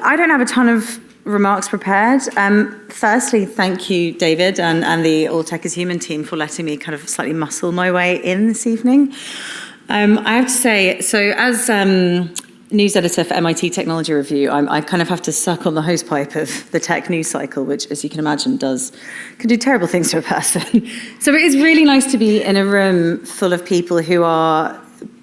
I don't have a ton of remarks prepared. Firstly, thank you, David, and the All Tech is Human team for letting me kind of slightly muscle my way in this evening. I have to say, so as news editor for MIT Technology Review, I kind of have to suck on the hosepipe of the tech news cycle, which, as you can imagine, can do terrible things to a person. So it is really nice to be in a room full of people who are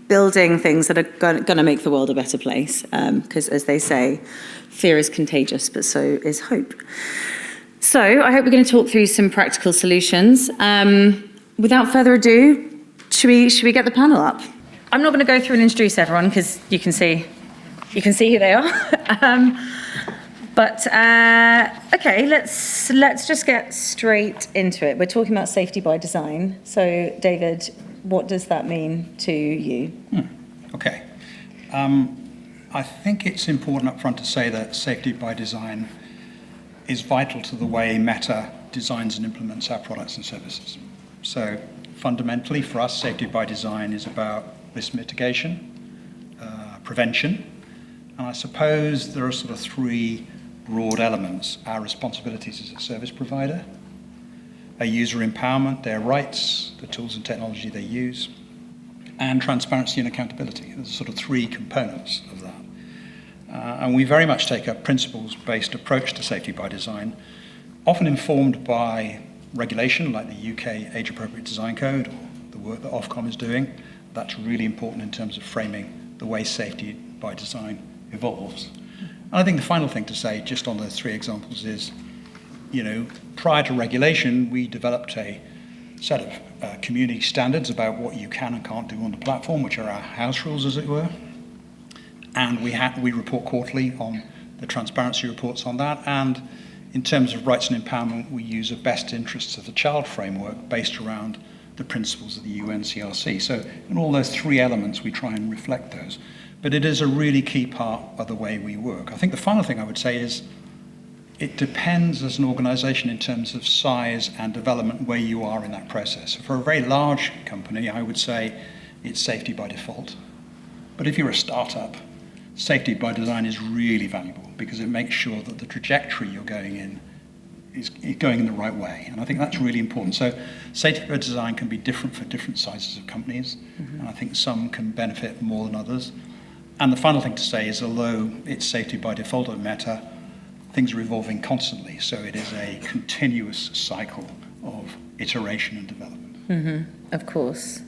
building things that are going to make the world a better place. Because, as they say, fear is contagious, but so is hope. So I hope we're going to talk through some practical solutions. Without further ado, should we get the panel up? I'm not going to go through and introduce everyone because you can see who they are. Okay, let's just get straight into it. We're talking about safety by design. So, David, what does that mean to you? Okay. I think it's important up front to say that safety by design is vital to the way Meta designs and implements our products and services. So fundamentally for us, safety by design is about risk mitigation, prevention, and I suppose there are sort of three broad elements: our responsibilities as a service provider, a user empowerment, their rights, the tools and technology they use, and transparency and accountability. There's sort of three components of that. And we very much take a principles-based approach to safety by design, often informed by regulation like the UK Age-Appropriate Design Code or the work that Ofcom is doing. That's really important in terms of framing the way safety by design evolves. And I think the final thing to say, just on those three examples, is, prior to regulation, we developed a set of community standards about what you can and can't do on the platform, which are our house rules, as it were. And we report quarterly on the transparency reports on that. And in terms of rights and empowerment, we use a best interests of the child framework based around the principles of the UNCRC. So in all those three elements, we try and reflect those. But it is a really key part of the way we work. I think the final thing I would say is it depends as an organization in terms of size and development where you are in that process. For a very large company, I would say it's safety by default. But if you're a startup, safety by design is really valuable because it makes sure that the trajectory you're going in is going in the right way. And I think that's really important. So safety by design can be different for different sizes of companies. Mm-hmm. And I think some can benefit more than others. And the final thing to say is, although it's safety by default at Meta, things are evolving constantly. So it is a continuous cycle of iteration and development. Mm-hmm. Of course.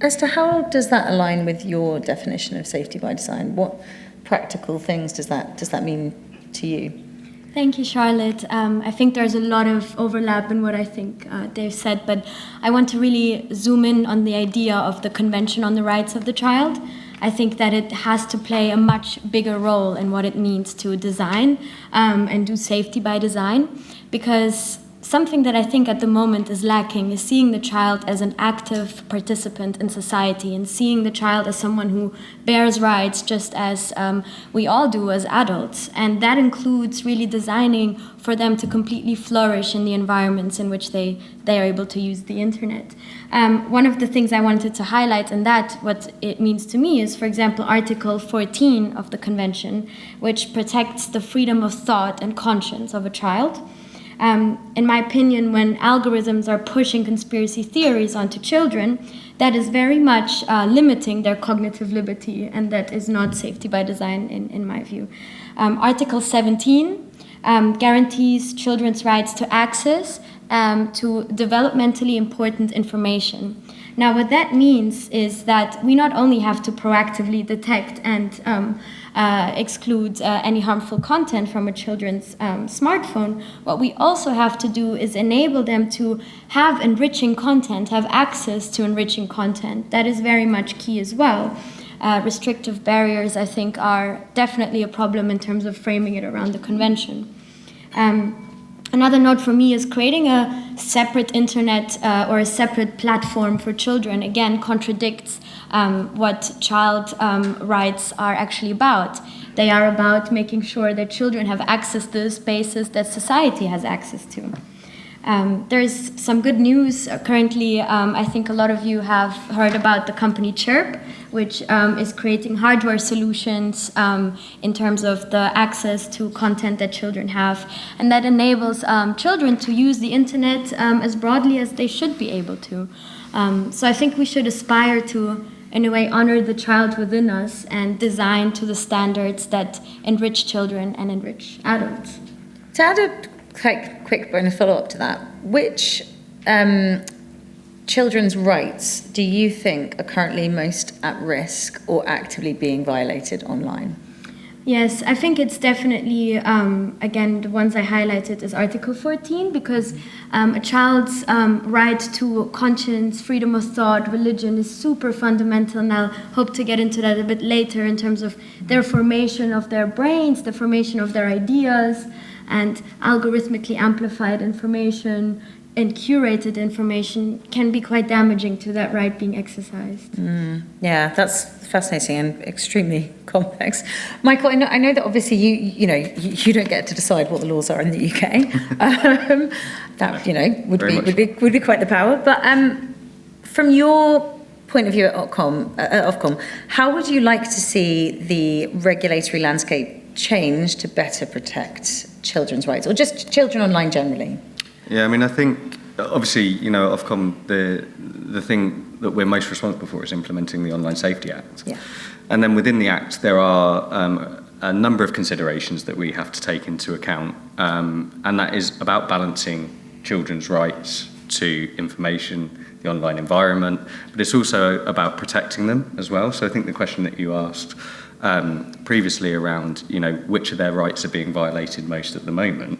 Esther, how does that align with your definition of safety by design? What practical things does that mean to you? Thank you, Charlotte. I think there's a lot of overlap in what I think Dave said, but I want to really zoom in on the idea of the Convention on the Rights of the Child. I think that it has to play a much bigger role in what it means to design and do safety by design, because something that I think at the moment is lacking is seeing the child as an active participant in society and seeing the child as someone who bears rights just as we all do as adults. And that includes really designing for them to completely flourish in the environments in which they are able to use the internet. One of the things I wanted to highlight, and that what it means to me, is, for example, Article 14 of the Convention, which protects the freedom of thought and conscience of a child. In my opinion, when algorithms are pushing conspiracy theories onto children, that is very much limiting their cognitive liberty, and that is not safety by design in my view. Article 17 guarantees children's rights to access to developmentally important information. Now, what that means is that we not only have to proactively detect and exclude any harmful content from a children's smartphone, what we also have to do is enable them to have enriching content, have access to enriching content. That is very much key as well. Restrictive barriers, I think, are definitely a problem in terms of framing it around the convention. Another note for me is creating a separate internet or a separate platform for children, again, contradicts what child rights are actually about. They are about making sure that children have access to the spaces that society has access to. There's some good news currently. I think a lot of you have heard about the company Chirp, which is creating hardware solutions in terms of the access to content that children have. And that enables children to use the internet as broadly as they should be able to. So I think we should aspire to, in a way, honor the child within us and design to the standards that enrich children and enrich adults. To add a quick bonus follow-up to that, which children's rights do you think are currently most at risk or actively being violated online? Yes, I think it's definitely, again, the ones I highlighted is Article 14, because a child's right to conscience, freedom of thought, religion is super fundamental, and I'll hope to get into that a bit later in terms of their formation of their brains, the formation of their ideas, and algorithmically amplified information and curated information can be quite damaging to that right being exercised. Yeah, that's fascinating and extremely complex. Michael, I know that obviously you don't get to decide what the laws are in the UK. That would be quite the power. But from your point of view at Ofcom, how would you like to see the regulatory landscape change to better protect children's rights, or just children online generally? Yeah, I mean, I think, obviously, Ofcom, the thing that we're most responsible for is implementing the Online Safety Act. Yeah. And then within the Act, there are a number of considerations that we have to take into account, and that is about balancing children's rights to information, the online environment, but it's also about protecting them as well. So I think the question that you asked previously around, which of their rights are being violated most at the moment,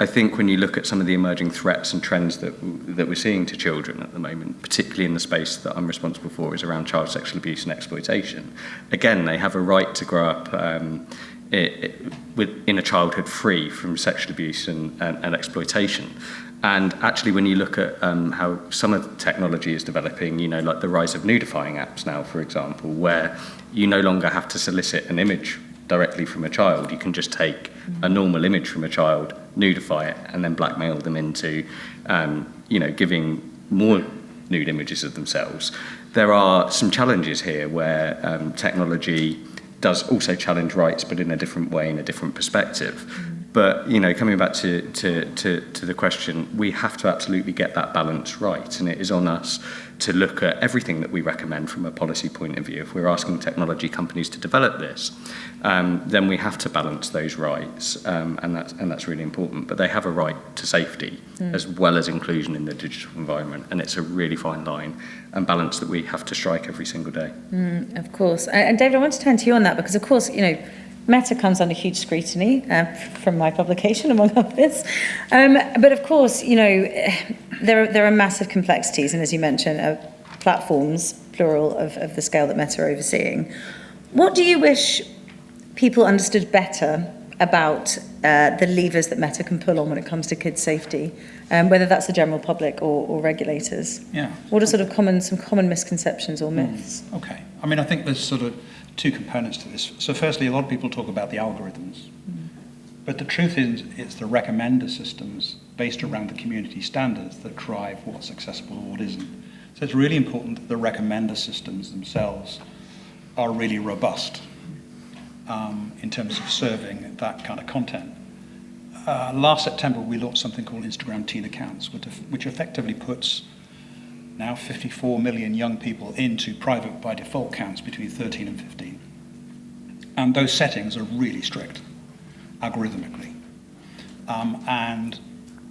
I think when you look at some of the emerging threats and trends that we're seeing to children at the moment, particularly in the space that I'm responsible for, is around child sexual abuse and exploitation. Again, they have a right to grow up in a childhood free from sexual abuse and exploitation. And actually, when you look at how some of the technology is developing, like the rise of nudifying apps now, for example, where you no longer have to solicit an image directly from a child. You can just take a normal image from a child, nudify it, and then blackmail them into, giving more nude images of themselves. There are some challenges here where technology does also challenge rights, but in a different way, in a different perspective. But, coming back to the question, we have to absolutely get that balance right, and it is on us to look at everything that we recommend from a policy point of view. If we're asking technology companies to develop this, then we have to balance those rights, and that's really important. But they have a right to safety as well as inclusion in the digital environment, and it's a really fine line and balance that we have to strike every single day. Of course. And David, I want to turn to you on that because, of course, Meta comes under huge scrutiny from my publication, among others. But of course, there are massive complexities, and as you mentioned, platforms, plural, of the scale that Meta are overseeing. What do you wish people understood better about the levers that Meta can pull on when it comes to kids' safety, whether that's the general public or regulators? Yeah. What are some common misconceptions or myths? Okay. I mean, I think there's sort of two components to this. So firstly, a lot of people talk about the algorithms. But the truth is, it's the recommender systems based around the community standards that drive what's accessible and what isn't. So it's really important that the recommender systems themselves are really robust in terms of serving that kind of content. Last September, we launched something called Instagram Teen Accounts, which effectively puts now 54 million young people into private by default accounts between 13 and 15. And those settings are really strict, algorithmically. And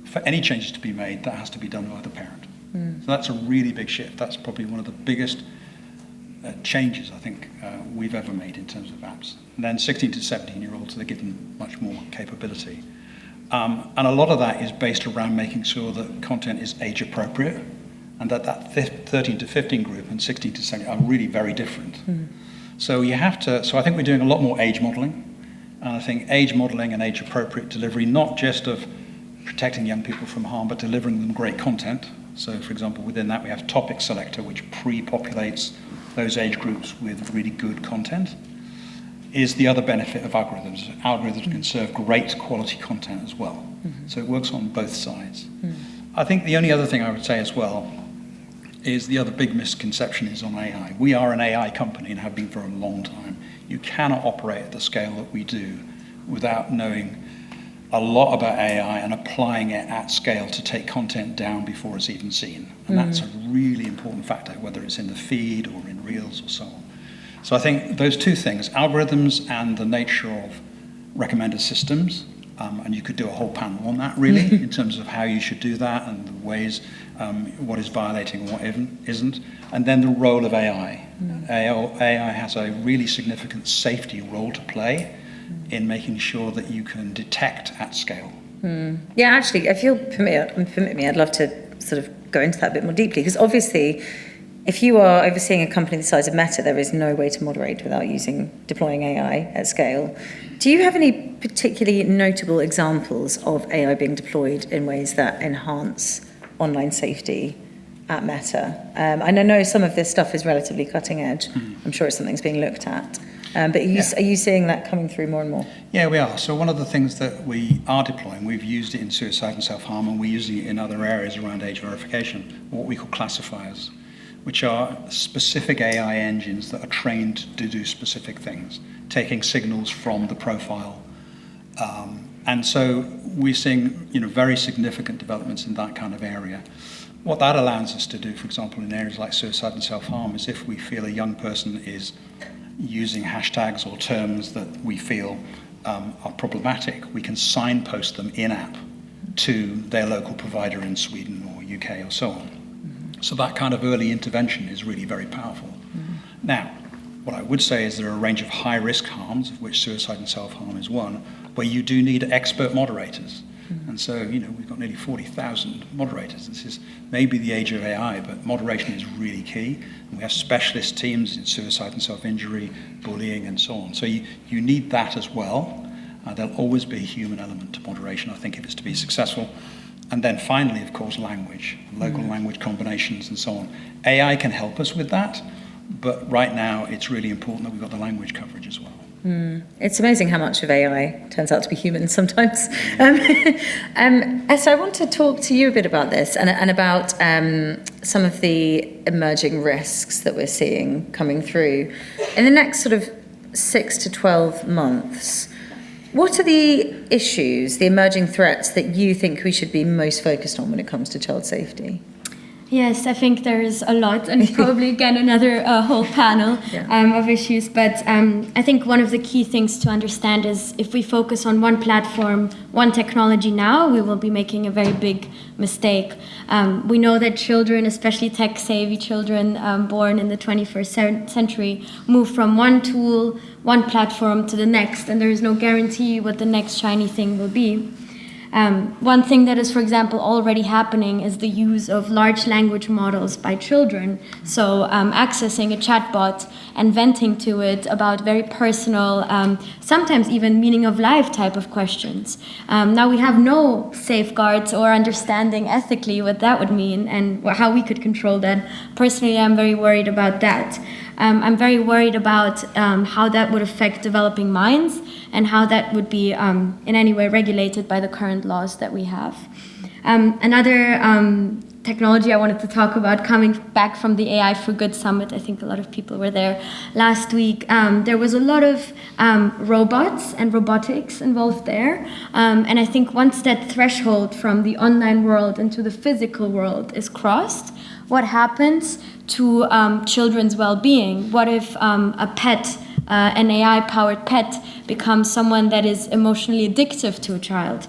for any changes to be made, that has to be done by the parent. So that's a really big shift. That's probably one of the biggest changes, I think, we've ever made in terms of apps. And then 16 to 17-year-olds, they're given much more capability. And a lot of that is based around making sure that content is age appropriate, and that 13 to 15 group and 16 to 17 are really very different. So I think we're doing a lot more age modeling. And I think age modeling and age appropriate delivery, not just of protecting young people from harm, but delivering them great content. So for example, within that we have Topic Selector, which pre-populates those age groups with really good content, is the other benefit of algorithms. Algorithms can serve great quality content as well. So it works on both sides. I think the only other thing I would say as well is the other big misconception is on AI. We are an AI company and have been for a long time. You cannot operate at the scale that we do without knowing a lot about AI and applying it at scale to take content down before it's even seen. And that's a really important factor, whether it's in the feed or in Reels or so on. So I think those two things, algorithms and the nature of recommended systems, and you could do a whole panel on that really, in terms of how you should do that and the ways, what is violating and what isn't. And then the role of AI. AI has a really significant safety role to play in making sure that you can detect at scale. Yeah, actually, if you'll permit me, I'd love to sort of go into that a bit more deeply, because obviously, if you are overseeing a company the size of Meta, there is no way to moderate without deploying AI at scale. Do you have any particularly notable examples of AI being deployed in ways that enhance online safety at Meta? And I know some of this stuff is relatively cutting edge. I'm sure it's something that's being looked at. But are you seeing that coming through more and more? Yeah, we are. So one of the things that we are deploying, we've used it in suicide and self-harm, and we're using it in other areas around age verification, what we call classifiers, which are specific AI engines that are trained to do specific things, taking signals from the profile. And so we're seeing very significant developments in that kind of area. What that allows us to do, for example, in areas like suicide and self-harm, is if we feel a young person is using hashtags or terms that we feel are problematic, we can signpost them in-app to their local provider in Sweden or UK or so on. So that kind of early intervention is really very powerful. Now, what I would say is there are a range of high-risk harms, of which suicide and self-harm is one, where you do need expert moderators. And so, we've got nearly 40,000 moderators. This is maybe the age of AI, but moderation is really key. And we have specialist teams in suicide and self-injury, bullying, and so on. So you need that as well. There'll always be a human element to moderation, I think, if it's to be successful. And then finally, of course, language, local language combinations and so on. AI can help us with that, but right now it's really important that we've got the language coverage as well. It's amazing how much of AI turns out to be human sometimes. Esther, I want to talk to you a bit about this and about some of the emerging risks that we're seeing coming through. In the next sort of 6 to 12 months, what are the issues, the emerging threats that you think we should be most focused on when it comes to child safety? Yes, I think there's a lot, and probably again another whole panel of issues. But I think one of the key things to understand is if we focus on one platform, one technology now, we will be making a very big mistake. We know that children, especially tech-savvy children born in the 21st century, move from one tool, one platform to the next, and there is no guarantee what the next shiny thing will be. One thing that is, for example, already happening is the use of large language models by children. So accessing a chatbot and venting to it about very personal, sometimes even meaning of life type of questions. Now we have no safeguards or understanding ethically what that would mean and how we could control that. Personally, I'm very worried about that. I'm very worried about how that would affect developing minds and how that would be in any way regulated by the current laws that we have. Another technology I wanted to talk about, coming back from the AI for Good Summit, I think a lot of people were there last week, there was a lot of robots and robotics involved there. And I think once that threshold from the online world into the physical world is crossed, what happens to children's well-being? What if a pet, an AI-powered pet, becomes someone that is emotionally addictive to a child?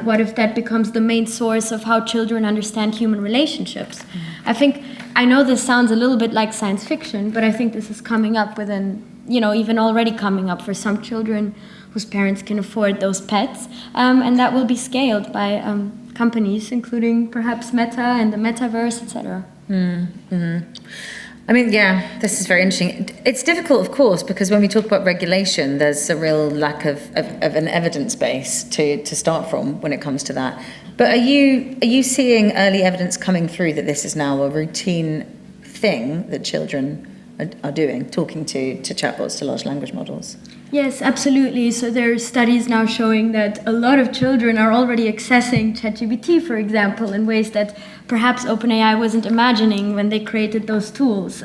What if that becomes the main source of how children understand human relationships? I know this sounds a little bit like science fiction, but I think this is coming up within, even already coming up for some children whose parents can afford those pets, and that will be scaled by companies, including perhaps Meta and the metaverse, etc. This is very interesting. It's difficult, of course, because when we talk about regulation, there's a real lack of an evidence base to start from when it comes to that. But are you seeing early evidence coming through that this is now a routine thing that children are doing, talking to chatbots, to large language models? Yes, absolutely. So there are studies now showing that a lot of children are already accessing ChatGPT, for example, in ways that perhaps OpenAI wasn't imagining when they created those tools.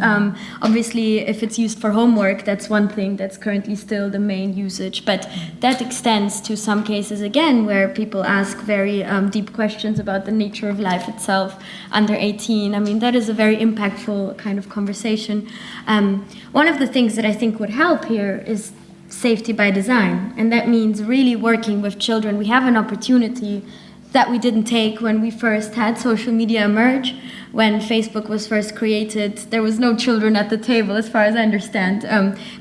Obviously, if it's used for homework, that's one thing that's currently still the main usage. But that extends to some cases, again, where people ask very deep questions about the nature of life itself under 18. I mean, that is a very impactful kind of conversation. One of the things that I think would help here is safety by design, and that means really working with children. We have an opportunity that we didn't take when we first had social media emerge. When Facebook was first created, there was no children at the table, as far as I understand,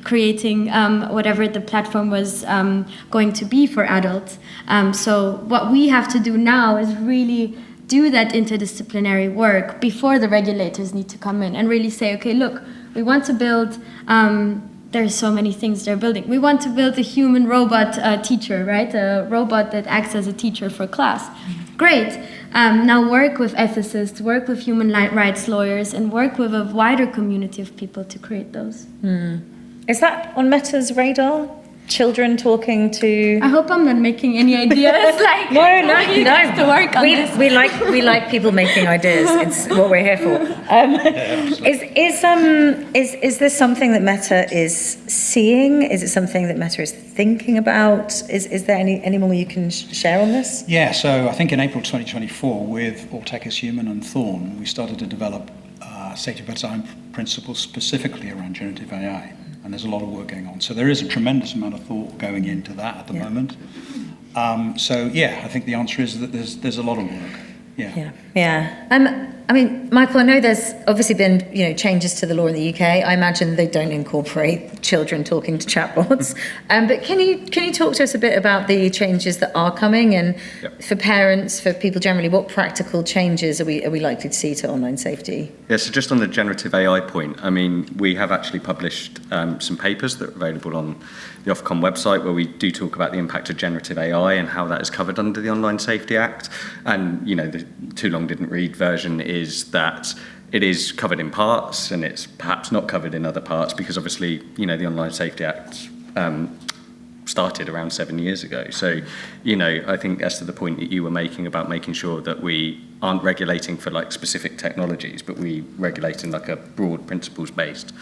creating whatever the platform was going to be for adults. So what we have to do now is really do that interdisciplinary work before the regulators need to come in and really say, okay, look, we want to build there's so many things they're building. We want to build a human robot teacher, right? A robot that acts as a teacher for class. Great. Now work with ethicists, work with human rights lawyers, and work with a wider community of people to create those. Is that on Meta's radar? Children talking to... I hope I'm not making any ideas. Like, no. To work on this. We like people making ideas. It's what we're here for. Is this something that Meta is seeing? Is it something that Meta is thinking about? Is there any more you can share on this? Yeah, so I think in April 2024, with All Tech is Human and Thorn, we started to develop safety by design principles specifically around generative AI. And there's a lot of work going on. So there is a tremendous amount of thought going into that at the moment. So yeah, I think the answer is that there's a lot of work. Yeah. I mean, Michael, I know there's obviously been changes to the law in the UK. I imagine they don't incorporate children talking to chatbots. But can you talk to us a bit about the changes that are coming, and for parents, for people generally, what practical changes are we likely to see to online safety? Yeah, so just on the generative AI point, I mean, we have actually published some papers that are available on the Ofcom website where we do talk about the impact of generative AI and how that is covered under the Online Safety Act. And, the too long didn't read version is that it is covered in parts and it's perhaps not covered in other parts because obviously, the Online Safety Act started around 7 years ago. So, I think as to the point that you were making about making sure that we aren't regulating for specific technologies, but we regulate in a broad principles-based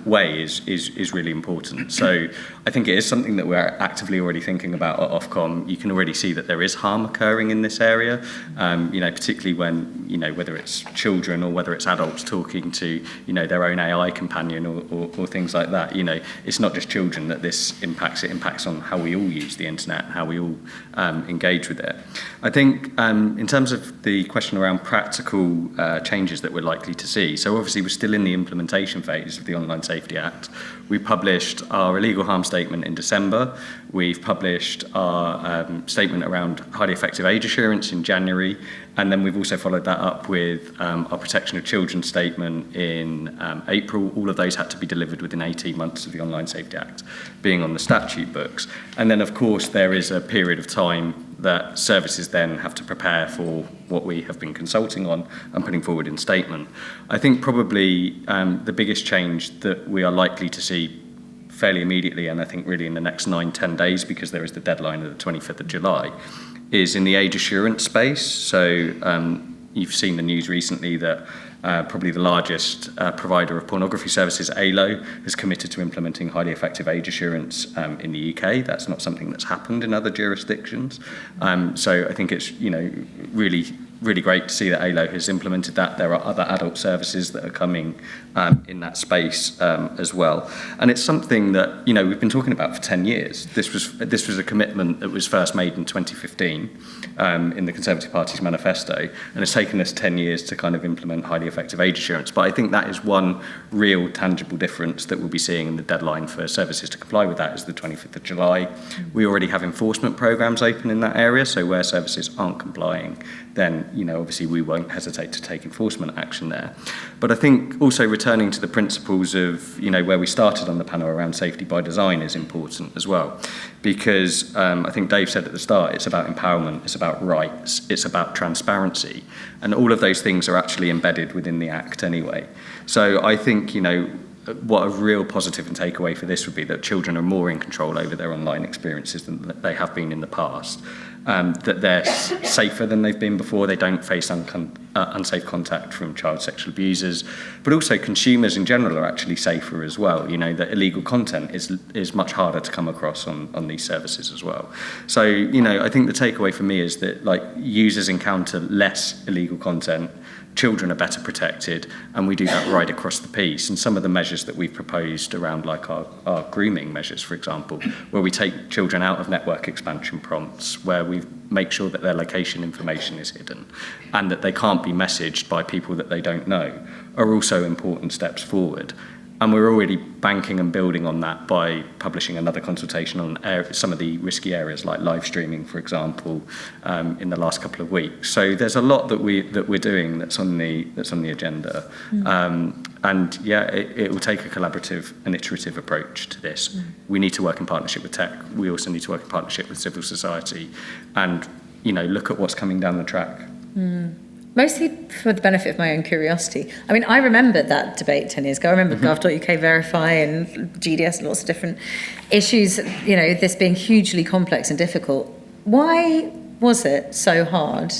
way is really important. So I think it is something that we're actively already thinking about at Ofcom. You can already see that there is harm occurring in this area, particularly when, whether it's children or whether it's adults talking to, their own AI companion or things like that. It's not just children that this impacts. It impacts on how we all use the internet, how we all engage with it. I think in terms of the question around practical changes that we're likely to see. So obviously we're still in the implementation phase of the Online Safety Act. We published our illegal harm statement in December. We've published our statement around highly effective age assurance in January. And then we've also followed that up with our protection of children statement in April. All of those had to be delivered within 18 months of the Online Safety Act being on the statute books. And then, of course, there is a period of time that services then have to prepare for what we have been consulting on and putting forward in statement. I think probably the biggest change that we are likely to see fairly immediately, and I think really in the next 9-10 days, because there is the deadline of the 25th of July, is in the age assurance space. So you've seen the news recently that probably the largest provider of pornography services, ALO, has committed to implementing highly effective age assurance in the UK. That's not something that's happened in other jurisdictions. So I think it's really great to see that ALO has implemented that. There are other adult services that are coming in that space as well. And it's something that, we've been talking about for 10 years. This was a commitment that was first made in 2015 in the Conservative Party's manifesto, and it's taken us 10 years to kind of implement highly effective age assurance. But I think that is one real tangible difference that we'll be seeing in the deadline for services to comply with that is the 25th of July. We already have enforcement programs open in that area, so where services aren't complying, then, obviously we won't hesitate to take enforcement action there. But I think also returning to the principles of, where we started on the panel around safety by design is important as well. Because I think Dave said at the start, it's about empowerment, it's about rights, it's about transparency. And all of those things are actually embedded within the Act anyway. So I think, what a real positive and takeaway for this would be that children are more in control over their online experiences than they have been in the past. That they're safer than they've been before. They don't face unsafe contact from child sexual abusers, but also consumers in general are actually safer as well. You know, that illegal content is much harder to come across on these services as well. So, you know, I think the takeaway for me is that, like, users encounter less illegal content, children are better protected, and we do that right across the piece. And some of the measures that we've proposed around, like our grooming measures, for example, where we take children out of network expansion prompts, where we make sure that their location information is hidden and that they can't be messaged by people that they don't know, are also important steps forward. And we're already banking and building on that by publishing another consultation on some of the risky areas like live streaming, for example, in the last couple of weeks. So there's a lot that we're doing that's on the agenda. And yeah, it will take a collaborative and iterative approach to this. We need to work in partnership with tech. We also need to work in partnership with civil society, and, you know, look at what's coming down the track. Mostly for the benefit of my own curiosity. I mean, I remember that debate 10 years ago. I remember gov.uk Verify and GDS and lots of different issues, you know, this being hugely complex and difficult. Why was it so hard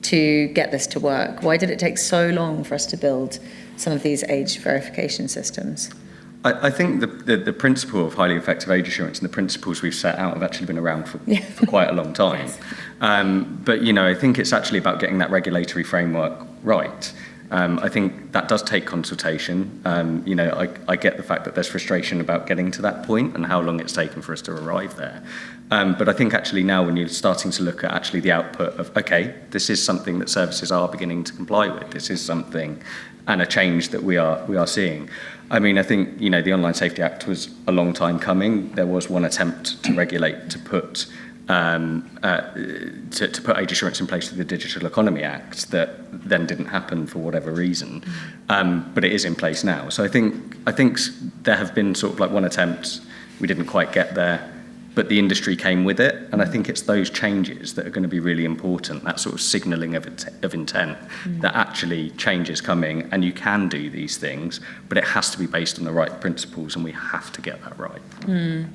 to get this to work? Why did it take so long for us to build some of these age verification systems? I think the principle of highly effective age assurance and the principles we've set out have actually been around for quite a long time. Yes. But, you know, I think it's actually about getting that regulatory framework right. I think that does take consultation. You know, I get the fact that there's frustration about getting to that point and how long it's taken for us to arrive there. But I think actually now, when you're starting to look at actually the output of, okay, this is something that services are beginning to comply with. This is something and a change that we are seeing. I mean, I think, you know, the Online Safety Act was a long time coming. There was one attempt to regulate, to put age assurance in place with the Digital Economy Act that then didn't happen for whatever reason. But it is in place now. So I think there have been sort of like one attempt, we didn't quite get there, but the industry came with it. And I think it's those changes that are going to be really important, that sort of signalling of intent, that actually change is coming and you can do these things, but it has to be based on the right principles, and we have to get that right.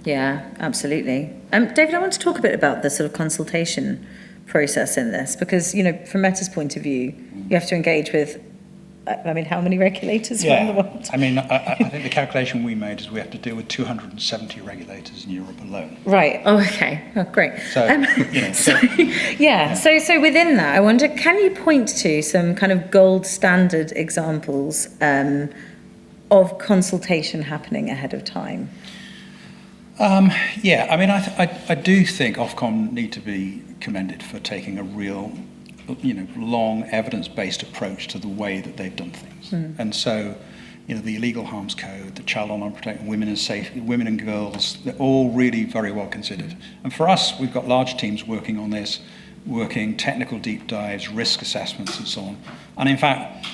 Yeah, absolutely. David, I want to talk a bit about the sort of consultation process in this, because, you know, from Meta's point of view, you have to engage with, I mean, how many regulators around the world? I mean, I think the calculation we made is we have to deal with 270 regulators in Europe alone. Right. Oh, okay. Oh, great. So, you know, So within that, I wonder, can you point to some kind of gold standard examples of consultation happening ahead of time? Yeah, I mean, I do think Ofcom need to be commended for taking a real, you know, long evidence-based approach to the way that they've done things. And so, you know, the Illegal Harms Code, the Child Online Protection, Women and Girls, they're all really very well considered. And for us, we've got large teams working on this, working technical deep dives, risk assessments and so on. And in fact,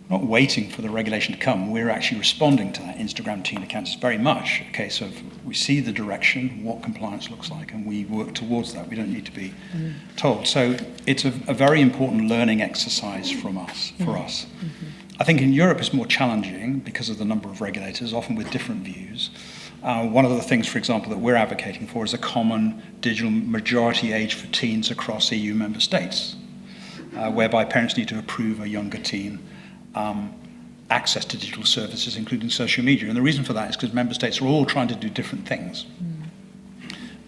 not waiting for the regulation to come, we're actually responding to that Instagram teen accounts. It's very much a case of we see the direction, what compliance looks like, and we work towards that. We don't need to be told. So it's a very important learning exercise for us. I think in Europe it's more challenging because of the number of regulators, often with different views. One of the things, for example, that we're advocating for is a common digital majority age for teens across EU member states, whereby parents need to approve a younger teen access to digital services, including social media. And the reason for that is because member states are all trying to do different things,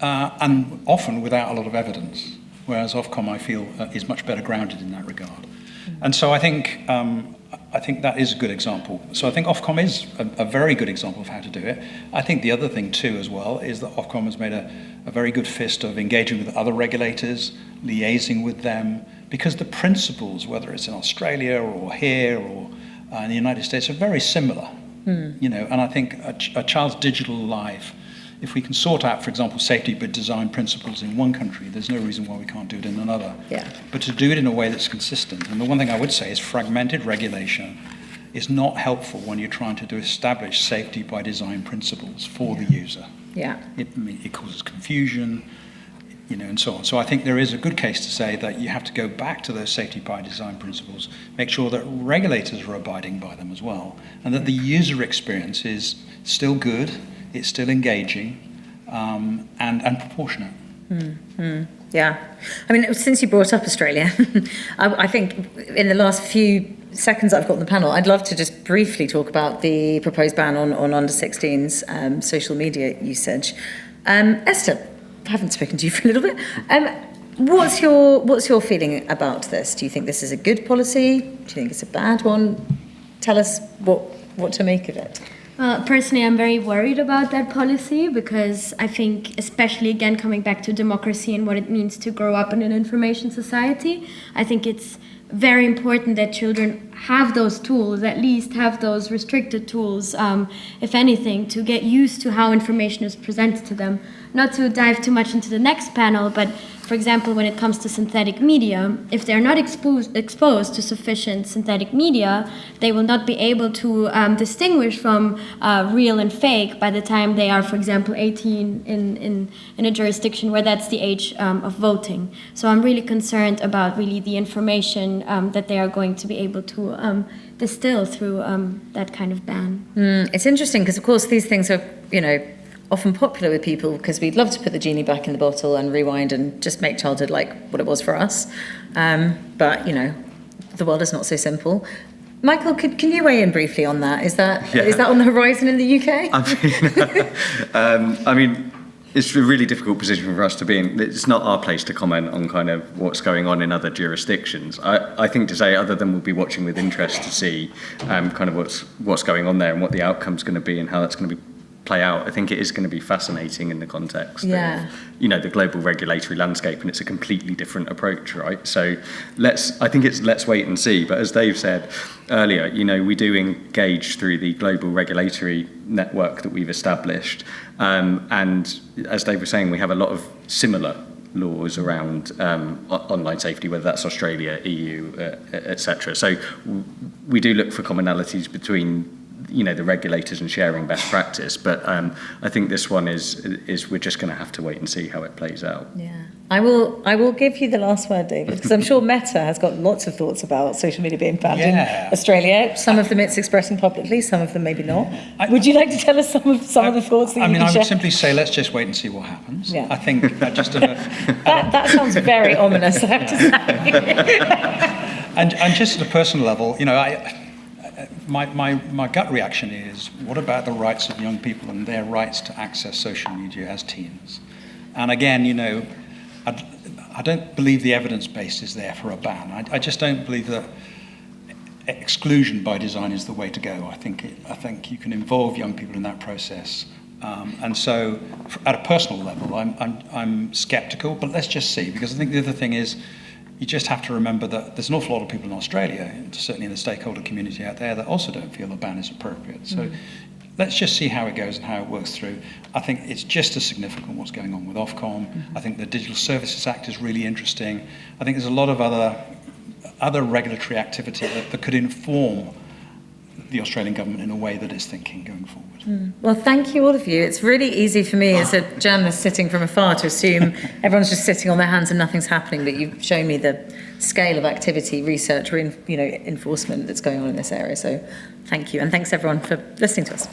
and often without a lot of evidence, whereas Ofcom, I feel, is much better grounded in that regard. And so I think that is a good example. So I think Ofcom is a very good example of how to do it. I think the other thing too as well is that Ofcom has made a very good fist of engaging with other regulators, liaising with them, because the principles, whether it's in Australia or here or in the United States, are very similar. You know, and I think a child's digital life, if we can sort out, for example, safety by design principles in one country, there's no reason why we can't do it in another. Yeah. But to do it in a way that's consistent. And the one thing I would say is fragmented regulation is not helpful when you're trying to establish safety by design principles for the user. Yeah. It causes confusion. and so on. So I think there is a good case to say that you have to go back to those safety by design principles, make sure that regulators are abiding by them as well, and that the user experience is still good, it's still engaging, and proportionate. Yeah. I mean, since you brought up Australia, I think in the last few seconds I've got on the panel, I'd love to just briefly talk about the proposed ban on under 16s social media usage. Esther, I haven't spoken to you for a little bit. What's your feeling about this? Do you think this is a good policy? Do you think it's a bad one? Tell us what to make of it. Personally, I'm very worried about that policy because I think, especially again coming back to democracy and what it means to grow up in an information society, I think it's very important that children have those tools, at least have those restricted tools, if anything, to get used to how information is presented to them. Not to dive too much into the next panel, but for example, when it comes to synthetic media, if they're not exposed to sufficient synthetic media, they will not be able to distinguish from real and fake by the time they are, for example, 18 in a jurisdiction where that's the age of voting. So I'm really concerned about really the information that they are going to be able to distill through that kind of ban. It's interesting because, of course, these things are, often popular with people because we'd love to put the genie back in the bottle and rewind and just make childhood like what it was for us. But, the world is not so simple. Michael, can you weigh in briefly on that? Is that on the horizon in the UK? I mean, it's a really difficult position for us to be in. It's not our place to comment on kind of what's going on in other jurisdictions. I think to say, other than we'll be watching with interest to see kind of what's going on there and what the outcome's going to be and how that's going to play out. I think it is going to be fascinating in the context of, the global regulatory landscape, and it's a completely different approach, right? So let's wait and see. But as Dave said earlier, we do engage through the global regulatory network that we've established. And as Dave was saying, we have a lot of similar laws around online safety, whether that's Australia, EU, etc. So we do look for commonalities between the regulators and sharing best practice, but I think this one is we're just going to have to wait and see how it plays out. Yeah, I will give you the last word, David, because I'm sure Meta has got lots of thoughts about social media being banned in Australia. Some of them it's expressing publicly, some of them maybe not. Would you like to tell us some of the thoughts that you can share? I would simply say let's just wait and see what happens. Yeah. I think that just that sounds very ominous, I have to say. and just at a personal level, my gut reaction is, what about the rights of young people and their rights to access social media as teens? And again, I don't believe the evidence base is there for a ban. I just don't believe that exclusion by design is the way to go. I think you can involve young people in that process. And so, at a personal level, I'm sceptical, but let's just see, because I think the other thing is, you just have to remember that there's an awful lot of people in Australia, and certainly in the stakeholder community out there, that also don't feel a ban is appropriate. So let's just see how it goes and how it works through. I think it's just as significant what's going on with Ofcom. I think the Digital Services Act is really interesting. I think there's a lot of other regulatory activity that could inform the Australian government in a way that it's thinking going forward. Well, thank you all of you. It's really easy for me as a journalist sitting from afar to assume everyone's just sitting on their hands and nothing's happening, but you've shown me the scale of activity, research, enforcement that's going on in this area. So thank you, and thanks everyone for listening to us.